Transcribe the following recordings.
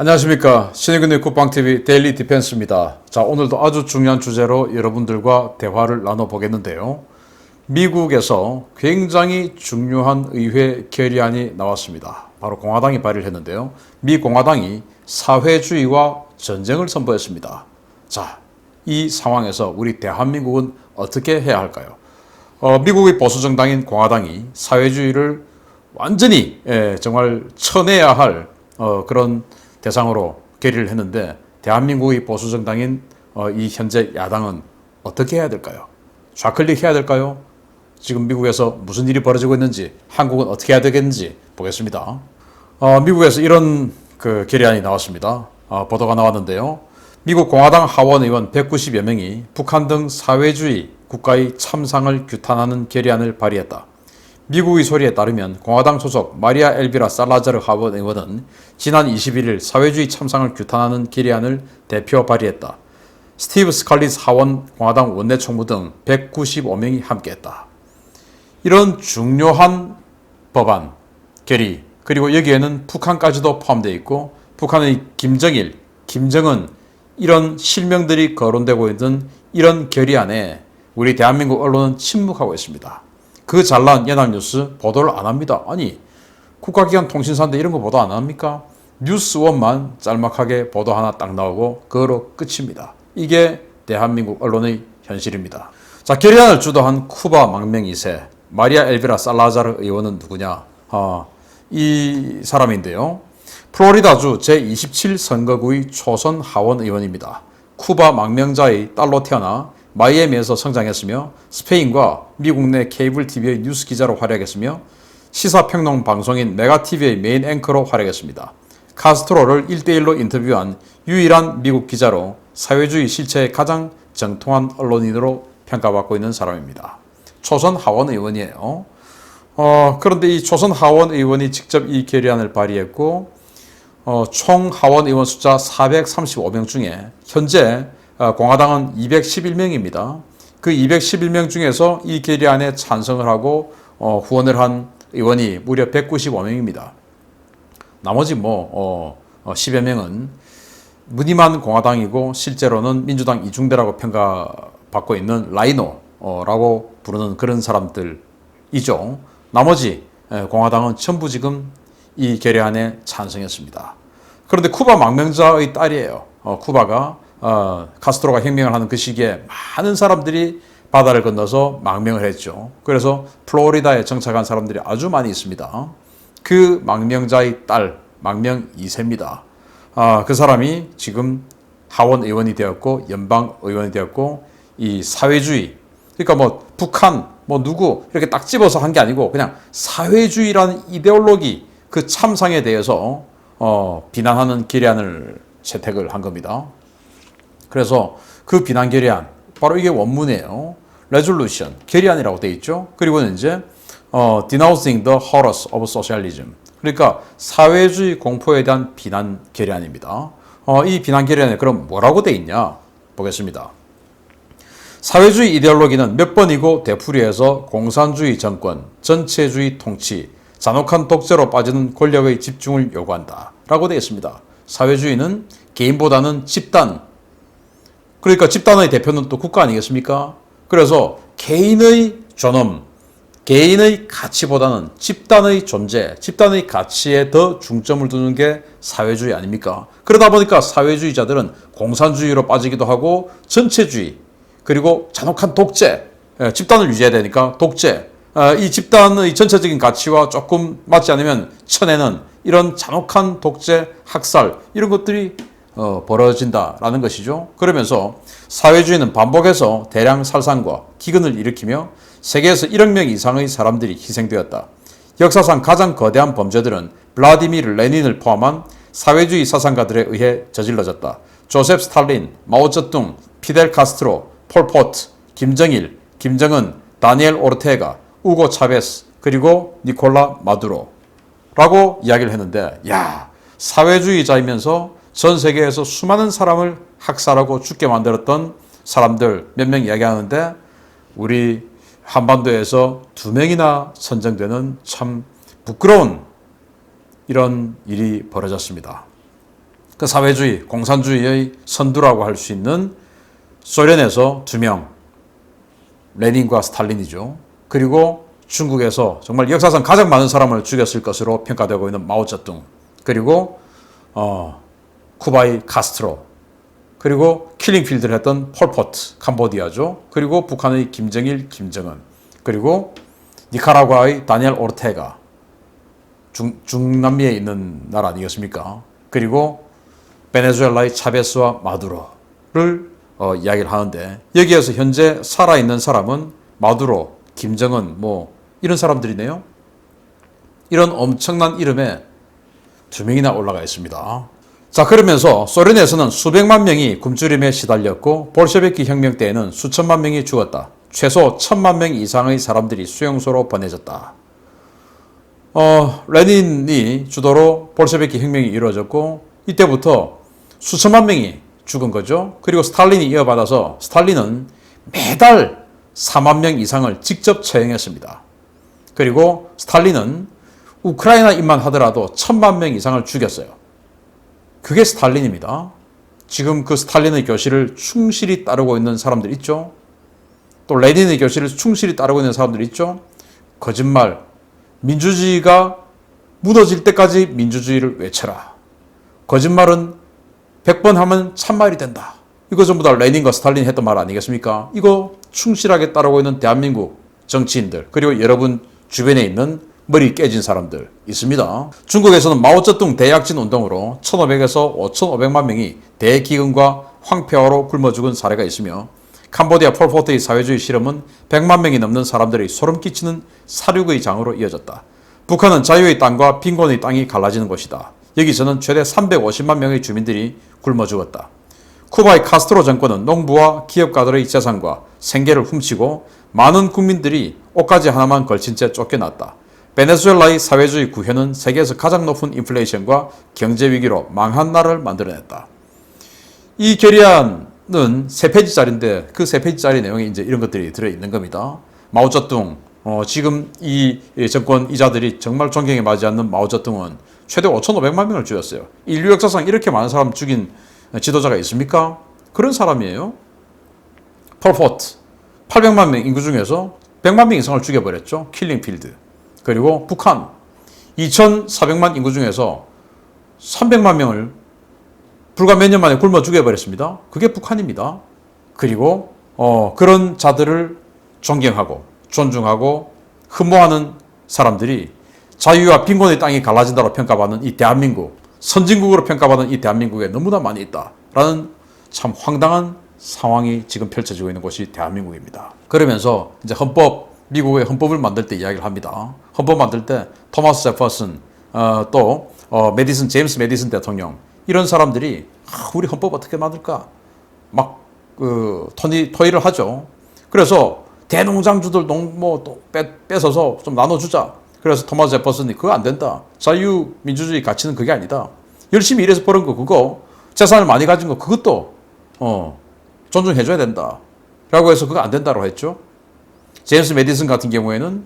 안녕하십니까. 신의근의 국방TV 데일리 디펜스입니다. 자, 오늘도 아주 중요한 주제로 여러분들과 대화를 나눠보겠는데요. 미국에서 굉장히 중요한 의회 결의안이 나왔습니다. 바로 공화당이 발의를 했는데요. 미 공화당이 사회주의와 전쟁을 선포했습니다. 자, 이 상황에서 우리 대한민국은 어떻게 해야 할까요? 미국의 보수정당인 공화당이 사회주의를 완전히 정말 쳐내야 할 그런 대상으로 결의를 했는데, 대한민국의 보수정당인 이 현재 야당은 어떻게 해야 될까요? 좌클릭 해야 될까요? 지금 미국에서 무슨 일이 벌어지고 있는지, 한국은 어떻게 해야 되겠는지 보겠습니다. 미국에서 이런 결의안이 나왔습니다. 보도가 나왔는데요. 미국 공화당 하원 의원 190여 명이 북한 등 사회주의 국가의 참상을 규탄하는 결의안을 발의했다. 미국의 소리에 따르면 공화당 소속 마리아 엘비라 살라자르 하원 의원은 지난 21일 사회주의 참상을 규탄하는 결의안을 대표 발의했다. 스티브 스칼리스 하원 공화당 원내총무 등 195명이 함께했다. 이런 중요한 법안, 결의, 그리고 여기에는 북한까지도 포함되어 있고, 북한의 김정일, 김정은, 이런 실명들이 거론되고 있는 이런 결의안에 우리 대한민국 언론은 침묵하고 있습니다. 그 잘난 연합뉴스 보도를 안 합니다. 아니, 국가기관 통신사인데 이런 거 보도 안 합니까? 뉴스원만 짤막하게 보도 하나 딱 나오고 그거로 끝입니다. 이게 대한민국 언론의 현실입니다. 자, 결의안을 주도한 쿠바 망명 2세 마리아 엘비라 살라자르 의원은 누구냐? 이 사람인데요. 플로리다주 제27 선거구의 초선 하원 의원입니다. 쿠바 망명자의 딸로 태어나 마이애미에서 성장했으며 스페인과 미국 내 케이블 TV의 뉴스 기자로 활약했으며 시사평론 방송인 메가TV의 메인 앵커로 활약했습니다. 카스트로를 1대1로 인터뷰한 유일한 미국 기자로 사회주의 실체의 가장 정통한 언론인으로 평가받고 있는 사람입니다. 초선 하원 의원이에요. 그런데 이 초선 하원 의원이 직접 이 결의안을 발의했고, 총 하원 의원 숫자 435명 중에 현재 공화당은 211명입니다. 그 211명 중에서 이 결의안에 찬성을 하고 후원을 한 의원이 무려 195명입니다. 나머지 10여 명은 무늬만 공화당이고 실제로는 민주당 이중대라고 평가받고 있는 라이노라고 부르는 그런 사람들이죠. 나머지 공화당은 전부 지금 이 결의안에 찬성했습니다. 그런데 쿠바 망명자의 딸이에요. 쿠바가 카스트로가 혁명을 하는 그 시기에 많은 사람들이 바다를 건너서 망명을 했죠. 그래서 플로리다에 정착한 사람들이 아주 많이 있습니다. 그 망명자의 딸, 망명 2세입니다. 그 사람이 지금 하원 의원이 되었고, 연방 의원이 되었고, 이 사회주의, 그러니까 북한, 누구, 이렇게 딱 집어서 한 게 아니고, 그냥 사회주의라는 이데올로기, 그 참상에 대해서, 비난하는 결의안을 채택을 한 겁니다. 그래서 그 비난 결의안, 바로 이게 원문이에요. resolution, 결의안이라고 되어 있죠. 그리고는 이제 denouncing the horrors of socialism, 그러니까 사회주의 공포에 대한 비난 결의안입니다. 이 비난 결의안에 그럼 뭐라고 되어 있냐 보겠습니다. 사회주의 이데올로기는 몇 번이고 되풀이해서 공산주의 정권, 전체주의 통치, 잔혹한 독재로 빠지는 권력의 집중을 요구한다 라고 되어 있습니다. 사회주의는 개인보다는 집단, 그러니까 집단의 대표는 또 국가 아니겠습니까? 그래서 개인의 존엄, 개인의 가치보다는 집단의 존재, 집단의 가치에 더 중점을 두는 게 사회주의 아닙니까? 그러다 보니까 사회주의자들은 공산주의로 빠지기도 하고, 전체주의, 그리고 잔혹한 독재, 집단을 유지해야 되니까 독재, 이 집단의 전체적인 가치와 조금 맞지 않으면 쳐내는 이런 잔혹한 독재, 학살, 이런 것들이 벌어진다라는 것이죠. 그러면서 사회주의는 반복해서 대량 살상과 기근을 일으키며 세계에서 1억 명 이상의 사람들이 희생되었다. 역사상 가장 거대한 범죄들은 블라디미르 레닌을 포함한 사회주의 사상가들에 의해 저질러졌다. 조셉 스탈린, 마오쩌둥, 피델 카스트로, 폴포트, 김정일, 김정은, 다니엘 오르테가, 우고 차베스, 그리고 니콜라 마두로라고 이야기를 했는데, 사회주의자이면서 전 세계에서 수많은 사람을 학살하고 죽게 만들었던 사람들 몇 명 이야기하는데, 우리 한반도에서 2명이나 선정되는 참 부끄러운 이런 일이 벌어졌습니다. 그 사회주의, 공산주의의 선두라고 할 수 있는 소련에서 2명, 레닌과 스탈린이죠. 그리고 중국에서 정말 역사상 가장 많은 사람을 죽였을 것으로 평가되고 있는 마오쩌둥, 그리고 쿠바의 카스트로, 그리고 킬링필드를 했던 폴포트, 캄보디아죠. 그리고 북한의 김정일, 김정은, 그리고 니카라과의 다니엘 오르테가, 중남미에 있는 나라 아니겠습니까? 그리고 베네수엘라의 차베스와 마두로를 이야기를 하는데, 여기에서 현재 살아있는 사람은 마두로, 김정은 뭐 이런 사람들이네요. 이런 엄청난 이름에 2명이나 올라가 있습니다. 자, 그러면서 소련에서는 수백만 명이 굶주림에 시달렸고 볼셰비키 혁명 때에는 수천만 명이 죽었다. 최소 1000만 명 이상의 사람들이 수용소로 보내졌다. 레닌이 주도로 볼셰비키 혁명이 이루어졌고 이때부터 수천만 명이 죽은 거죠. 그리고 스탈린이 이어받아서 스탈린은 매달 4만 명 이상을 직접 처형했습니다. 그리고 스탈린은 우크라이나인만 하더라도 1000만 명 이상을 죽였어요. 그게 스탈린입니다. 지금 그 스탈린의 교실을 충실히 따르고 있는 사람들 있죠. 또 레닌의 교실을 충실히 따르고 있는 사람들 있죠. 거짓말. 민주주의가 무너질 때까지 민주주의를 외쳐라. 거짓말은 100번 하면 참말이 된다. 이거 전부 다 레닌과 스탈린이 했던 말 아니겠습니까? 이거 충실하게 따르고 있는 대한민국 정치인들, 그리고 여러분 주변에 있는 머리 깨진 사람들 있습니다. 중국에서는 마오쩌둥 대약진 운동으로 1500에서 5500만 명이 대기근과 황폐화로 굶어 죽은 사례가 있으며, 캄보디아 폴포트의 사회주의 실험은 100만 명이 넘는 사람들의 소름 끼치는 사륙의 장으로 이어졌다. 북한은 자유의 땅과 빈곤의 땅이 갈라지는 곳이다. 여기서는 최대 350만 명의 주민들이 굶어 죽었다. 쿠바의 카스트로 정권은 농부와 기업가들의 재산과 생계를 훔치고 많은 국민들이 옷가지 하나만 걸친 채 쫓겨났다. 베네수엘라의 사회주의 구현은 세계에서 가장 높은 인플레이션과 경제위기로 망한 나라를 만들어냈다. 이 결의안은 3페이지짜리인데 그 3페이지짜리 내용에 이제 이런 것들이 들어있는 겁니다. 마오쩌둥, 지금 이 정권 이자들이 정말 존경에 맞지 않는 마오쩌둥은 최대 5,500만 명을 죽였어요. 인류 역사상 이렇게 많은 사람 죽인 지도자가 있습니까? 그런 사람이에요. 폴포트, 800만 명 인구 중에서 100만 명 이상을 죽여버렸죠. 킬링필드. 그리고 북한, 2,400만 인구 중에서 300만 명을 불과 몇 년 만에 굶어 죽여버렸습니다. 그게 북한입니다. 그리고 그런 자들을 존경하고 존중하고 흠모하는 사람들이 자유와 빈곤의 땅이 갈라진다고 평가받는 이 대한민국, 선진국으로 평가받는 이 대한민국에 너무나 많이 있다라는 참 황당한 상황이 지금 펼쳐지고 있는 곳이 대한민국입니다. 그러면서 이제 미국의 헌법을 만들 때 이야기를 합니다. 헌법 만들 때 토마스 제퍼슨, 또 제임스 메디슨 대통령, 이런 사람들이 우리 헌법 어떻게 만들까 막 토의를 하죠. 그래서 대농장주들 뺏어서 좀 나눠주자. 그래서 토마스 제퍼슨이 그거 안 된다. 자유민주주의 가치는 그게 아니다. 열심히 일해서 벌은 거 그거, 재산을 많이 가진 거 그것도 존중해줘야 된다. 라고 해서 그거 안 된다고 했죠. 제임스 메디슨 같은 경우에는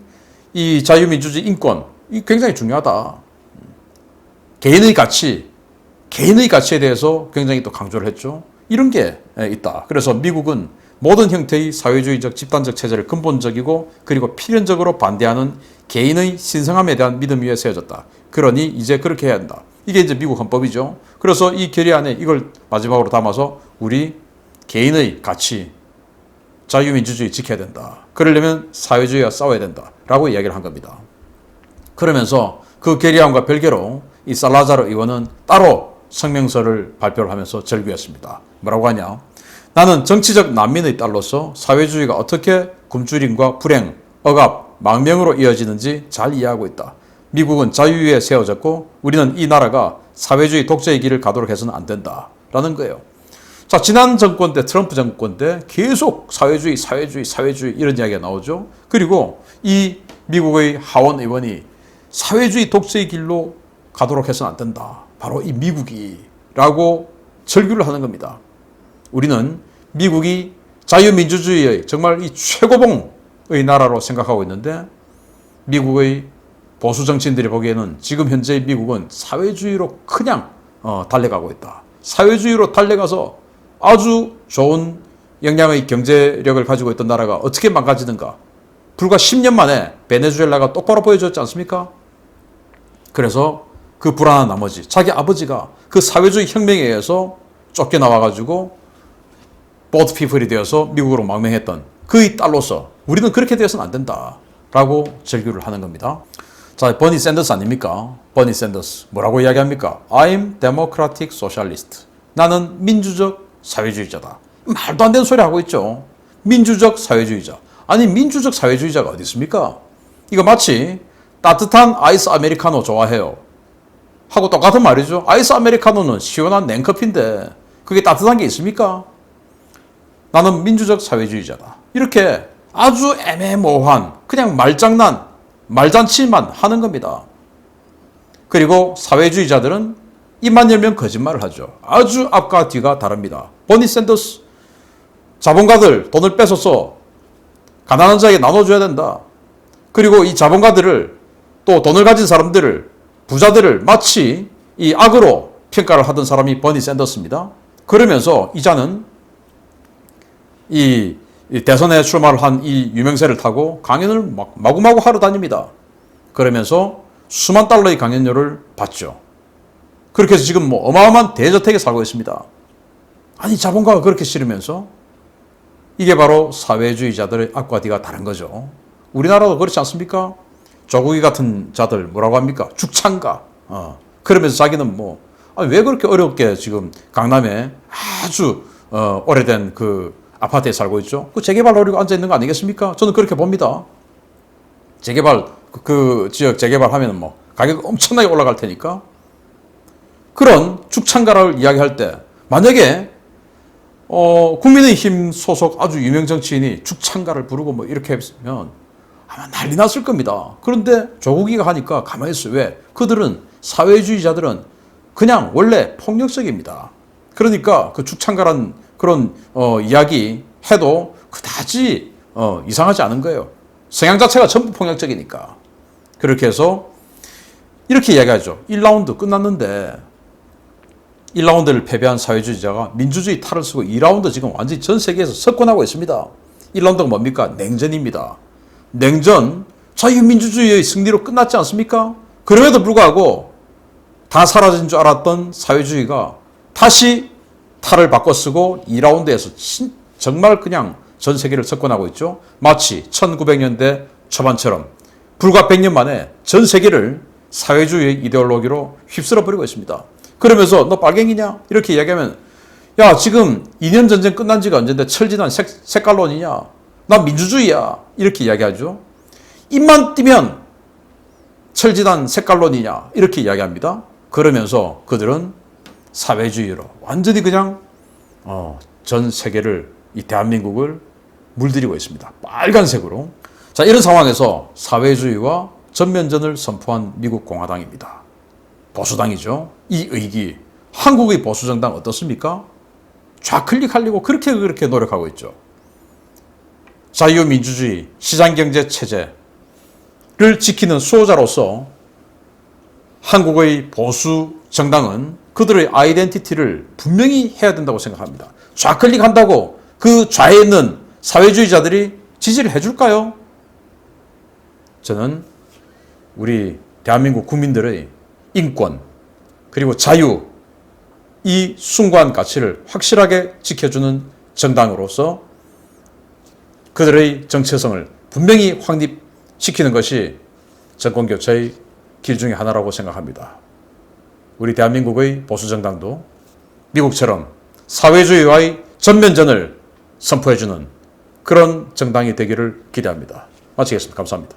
이 자유민주주의 인권, 이 굉장히 중요하다. 개인의 가치에 대해서 굉장히 또 강조를 했죠. 이런 게 있다. 그래서 미국은 모든 형태의 사회주의적 집단적 체제를 근본적이고 그리고 필연적으로 반대하는 개인의 신성함에 대한 믿음 위에 세워졌다. 그러니 이제 그렇게 해야 한다. 이게 이제 미국 헌법이죠. 그래서 이 결의안에 이걸 마지막으로 담아서 우리 개인의 가치, 자유민주주의 지켜야 된다. 그러려면 사회주의와 싸워야 된다. 라고 이야기를 한 겁니다. 그러면서 그 결의안과 별개로 이 살라자르 의원은 따로 성명서를 발표를 하면서 절규했습니다. 뭐라고 하냐? 나는 정치적 난민의 딸로서 사회주의가 어떻게 굶주림과 불행, 억압, 망명으로 이어지는지 잘 이해하고 있다. 미국은 자유 위에 세워졌고 우리는 이 나라가 사회주의 독재의 길을 가도록 해서는 안 된다. 라는 거예요. 자, 지난 정권 때, 트럼프 정권 때 계속 사회주의 이런 이야기가 나오죠. 그리고 이 미국의 하원 의원이 사회주의 독재의 길로 가도록 해서는 안 된다. 바로 이 미국이라고 절규를 하는 겁니다. 우리는 미국이 자유민주주의의 정말 이 최고봉의 나라로 생각하고 있는데 미국의 보수 정치인들이 보기에는 지금 현재의 미국은 사회주의로 그냥 달려가고 있다. 사회주의로 달려가서 아주 좋은 역량의 경제력을 가지고 있던 나라가 어떻게 망가지는가. 불과 10년 만에 베네수엘라가 똑바로 보여줬지 않습니까? 그래서 그 불안한 나머지 자기 아버지가 그 사회주의 혁명에 의해서 쫓겨나와가지고 보드 피플이 되어서 미국으로 망명했던 그의 딸로서 우리는 그렇게 되어서는 안 된다라고 절규를 하는 겁니다. 자, 버니 샌더스 아닙니까? 버니 샌더스 뭐라고 이야기합니까? I'm democratic socialist. 나는 민주적 사회주의자다. 말도 안 되는 소리 하고 있죠. 민주적 사회주의자. 아니 민주적 사회주의자가 어디 있습니까? 이거 마치 따뜻한 아이스 아메리카노 좋아해요 하고 똑같은 말이죠. 아이스 아메리카노는 시원한 냉커피인데 그게 따뜻한 게 있습니까? 나는 민주적 사회주의자다. 이렇게 아주 애매모호한 그냥 말장난, 말잔치만 하는 겁니다. 그리고 사회주의자들은 입만 열면 거짓말을 하죠. 아주 앞과 뒤가 다릅니다. 버니 샌더스 자본가들 돈을 뺏어서 가난한 자에게 나눠줘야 된다. 그리고 이 자본가들을 또 돈을 가진 사람들을 부자들을 마치 이 악으로 평가를 하던 사람이 버니 샌더스입니다. 그러면서 이자는 이 대선에 출마를 한 이 유명세를 타고 강연을 마구마구 하러 다닙니다. 그러면서 수만 달러의 강연료를 받죠. 그렇게 해서 지금 뭐 어마어마한 대저택에 살고 있습니다. 아니 자본가가 그렇게 싫으면서 이게 바로 사회주의자들의 앞과 뒤가 다른 거죠. 우리나라도 그렇지 않습니까? 조국이 같은 자들 뭐라고 합니까? 죽창가. 그러면서 자기는 뭐 왜 그렇게 어렵게 지금 강남에 아주 오래된 그 아파트에 살고 있죠? 그 재개발 노리고 앉아 있는 거 아니겠습니까? 저는 그렇게 봅니다. 재개발 그 지역 재개발하면 뭐 가격 엄청나게 올라갈 테니까. 그런 죽창가를 이야기할 때 만약에 국민의힘 소속 아주 유명 정치인이 죽창가를 부르고 뭐 이렇게 했으면 아마 난리 났을 겁니다. 그런데 조국이가 하니까 가만히 있어. 왜? 그들은 사회주의자들은 그냥 원래 폭력적입니다. 그러니까 그 죽창가란 그런 이야기 해도 그다지 이상하지 않은 거예요. 성향 자체가 전부 폭력적이니까. 그렇게 해서 이렇게 이야기하죠. 1라운드 끝났는데 1라운드를 패배한 사회주의자가 민주주의 탈을 쓰고 2라운드 지금 완전히 전 세계에서 석권하고 있습니다. 1라운드가 뭡니까? 냉전입니다. 냉전, 자유민주주의의 승리로 끝났지 않습니까? 그럼에도 불구하고 다 사라진 줄 알았던 사회주의가 다시 탈을 바꿔 쓰고 2라운드에서 정말 그냥 전 세계를 석권하고 있죠. 마치 1900년대 초반처럼 불과 100년 만에 전 세계를 사회주의 이데올로기로 휩쓸어 버리고 있습니다. 그러면서 너 빨갱이냐? 이렇게 이야기하면 야 지금 2년 전쟁 끝난 지가 언젠데 철지난 색깔론이냐? 난 민주주의야. 이렇게 이야기하죠. 입만 띄면 철지난 색깔론이냐? 이렇게 이야기합니다. 그러면서 그들은 사회주의로 완전히 그냥 전 세계를 이 대한민국을 물들이고 있습니다. 빨간색으로. 자, 이런 상황에서 사회주의와 전면전을 선포한 미국 공화당입니다. 보수당이죠. 이 의기. 한국의 보수정당 어떻습니까? 좌클릭하려고 그렇게 노력하고 있죠. 자유민주주의, 시장경제 체제를 지키는 수호자로서 한국의 보수 정당은 그들의 아이덴티티를 분명히 해야 된다고 생각합니다. 좌클릭한다고 그 좌에 있는 사회주의자들이 지지를 해줄까요? 저는 우리 대한민국 국민들의 인권 그리고 자유 이 숭고한 가치를 확실하게 지켜주는 정당으로서 그들의 정체성을 분명히 확립시키는 것이 정권교체의 길 중에 하나라고 생각합니다. 우리 대한민국의 보수정당도 미국처럼 사회주의와의 전면전을 선포해주는 그런 정당이 되기를 기대합니다. 마치겠습니다. 감사합니다.